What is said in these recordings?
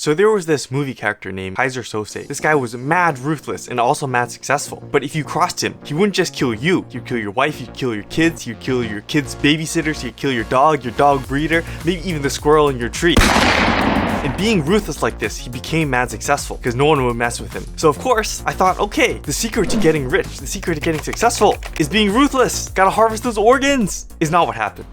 So there was this movie character named Kaiser Sose. This guy was mad ruthless and also mad successful. But if you crossed him, he wouldn't just kill you. He'd kill your wife, he'd kill your kids, he'd kill your kids' babysitters, he'd kill your dog breeder, maybe even the squirrel in your tree. And being ruthless like this, he became mad successful because no one would mess with him. So of course, I thought, okay, the secret to getting rich, the secret to getting successful is being ruthless. Gotta harvest those organs. Is not what happened.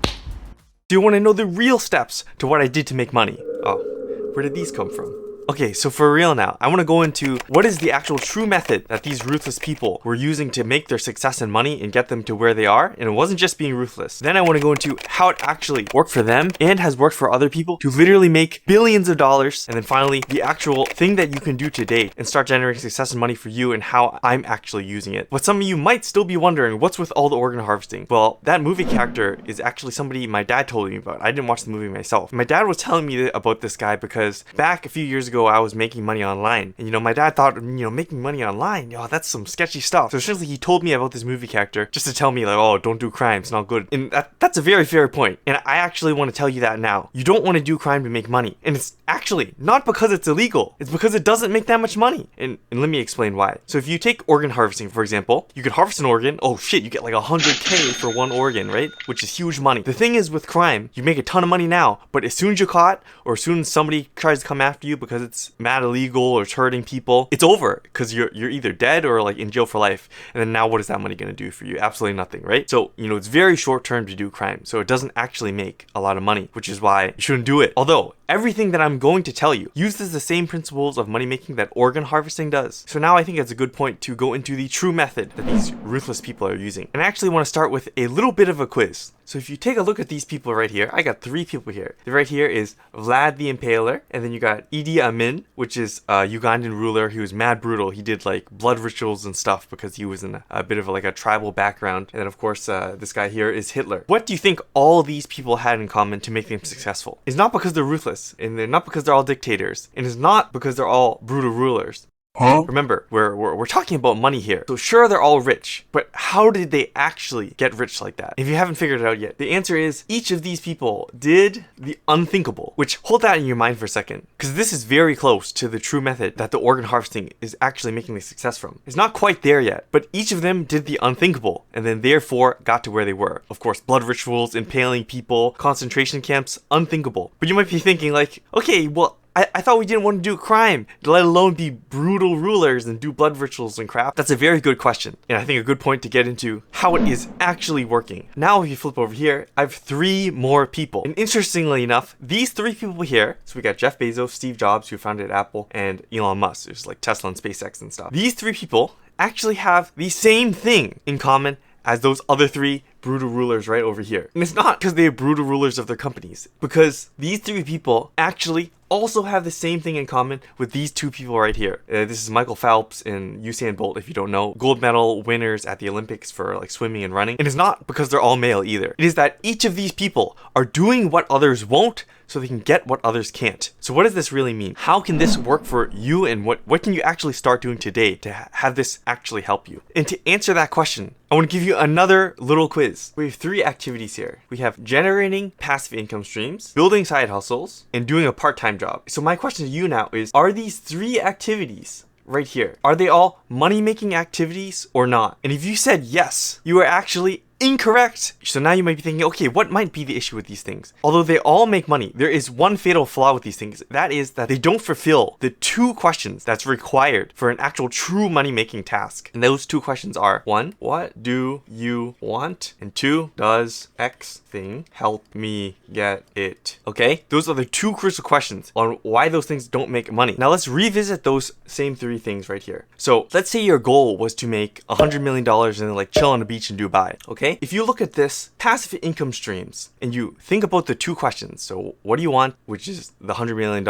Do you want to know the real steps to what I did to make money? Oh. Where did these come from? Okay, so for real now, I want to go into what is the actual true method that these ruthless people were using to make their success and money and get them to where they are, and it wasn't just being ruthless. Then I want to go into how it actually worked for them and has worked for other people to literally make billions of dollars, and then finally the actual thing that you can do today and start generating success and money for you and how I'm actually using it. But some of you might still be wondering, what's with all the organ harvesting? Well, that movie character is actually somebody my dad told me about. I didn't watch the movie myself. My dad was telling me about this guy because back a few years ago, I was making money online. And my dad thought, making money online, that's some sketchy stuff. So essentially he told me about this movie character just to tell me like, oh, don't do crime, it's not good. And that's a very fair point. And I actually want to tell you that now. You don't want to do crime to make money. And it's actually not because it's illegal. It's because it doesn't make that much money. And let me explain why. So if you take organ harvesting, for example, you could harvest an organ. Oh shit, you get like 100K for one organ, right? Which is huge money. The thing is with crime, you make a ton of money now, but as soon as you're caught or as soon as somebody tries to come after you because it's mad illegal or it's hurting people, it's over because you're either dead or like in jail for life. And then now what is that money going to do for you? Absolutely nothing, right? So, it's very short term to do crime. So it doesn't actually make a lot of money, which is why you shouldn't do it. Although everything that I'm going to tell you uses the same principles of money making that organ harvesting does. So now I think it's a good point to go into the true method that these ruthless people are using. And I actually want to start with a little bit of a quiz. So if you take a look at these people right here, I got 3 people here. The right here is Vlad the Impaler, and then you got Idi Amin, which is a Ugandan ruler. He was mad brutal. He did like blood rituals and stuff because he was in a bit of a tribal background. And then of course, this guy here is Hitler. What do you think all these people had in common to make them successful? It's not because they're ruthless, and they're not because they're all dictators, and it's not because they're all brutal rulers. Huh? Remember, we're talking about money here. So sure, they're all rich, but how did they actually get rich like that? If you haven't figured it out yet, the answer is each of these people did the unthinkable, which hold that in your mind for a second, because this is very close to the true method that the organ harvesting is actually making the success from. It's not quite there yet, but each of them did the unthinkable, and then therefore got to where they were. Of course, blood rituals, impaling people, concentration camps, unthinkable. But you might be thinking like, okay, well, I thought we didn't want to do crime, let alone be brutal rulers and do blood rituals and crap. That's a very good question, and I think a good point to get into how it is actually working. Now if you flip over here, I have 3 more people. And interestingly enough, these 3 people here, so we got Jeff Bezos, Steve Jobs, who founded Apple, and Elon Musk, who's like Tesla and SpaceX and stuff. These 3 people actually have the same thing in common as those other 3 brutal rulers right over here. And it's not because they are brutal rulers of their companies, because these 3 people actually also have the same thing in common with these 2 people right here. This is Michael Phelps and Usain Bolt, if you don't know, gold medal winners at the Olympics for like swimming and running. And it's not because they're all male either. It is that each of these people are doing what others won't so they can get what others can't. So what does this really mean? How can this work for you, and what can you actually start doing today to have this actually help you? And to answer that question, I want to give you another little quiz. We have 3 activities here. We have generating passive income streams, building side hustles, and doing a part-time job. So my question to you now is, are these 3 activities right here, are they all money-making activities or not? And if you said yes, you are actually incorrect. So now you might be thinking, okay, what might be the issue with these things? Although they all make money, there is one fatal flaw with these things. That is that they don't fulfill the 2 questions that's required for an actual true money-making task. And those 2 questions are, 1, what do you want? And 2, does X thing help me get it? Okay? Those are the 2 crucial questions on why those things don't make money. Now let's revisit those same 3 things right here. So let's say your goal was to make $100 million and then like chill on the beach in Dubai. Okay? If you look at this passive income streams and you think about the 2 questions, so what do you want, which is the $100 million,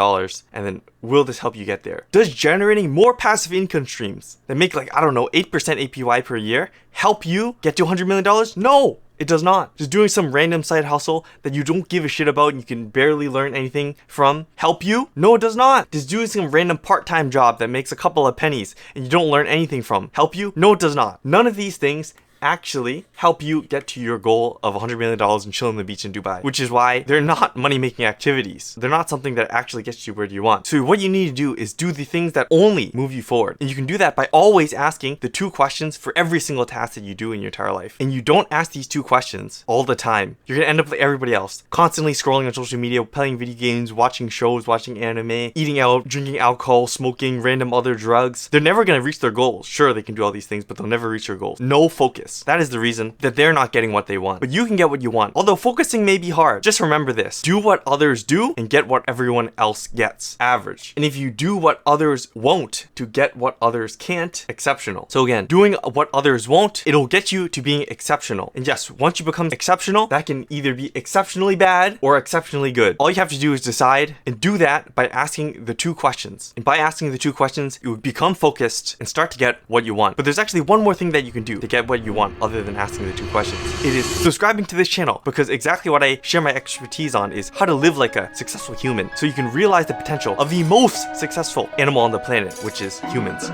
and then will this help you get there? Does generating more passive income streams that make like, 8% APY per year help you get to $100 million? No! It does not. Just doing some random side hustle that you don't give a shit about and you can barely learn anything from help you? No, it does not. Just doing some random part-time job that makes a couple of pennies and you don't learn anything from help you? No, it does not. None of these things actually help you get to your goal of $100 million and chill on the beach in Dubai, which is why they're not money-making activities. They're not something that actually gets you where you want. So what you need to do is do the things that only move you forward. And you can do that by always asking the 2 questions for every single task that you do in your entire life. And you don't ask these 2 questions all the time. You're gonna end up like everybody else, constantly scrolling on social media, playing video games, watching shows, watching anime, eating out, drinking alcohol, smoking random other drugs. They're never gonna reach their goals. Sure, they can do all these things, but they'll never reach their goals. No focus. That is the reason that they're not getting what they want. But you can get what you want. Although focusing may be hard, just remember this. Do what others do and get what everyone else gets. Average. And if you do what others won't to get what others can't, exceptional. So again, doing what others won't, it'll get you to being exceptional. And yes, once you become exceptional, that can either be exceptionally bad or exceptionally good. All you have to do is decide, and do that by asking the 2 questions. And by asking the 2 questions, you will become focused and start to get what you want. But there's actually one more thing that you can do to get what you want other than asking the 2 questions. It is subscribing to this channel, because exactly what I share my expertise on is how to live like a successful human, so you can realize the potential of the most successful animal on the planet, which is humans.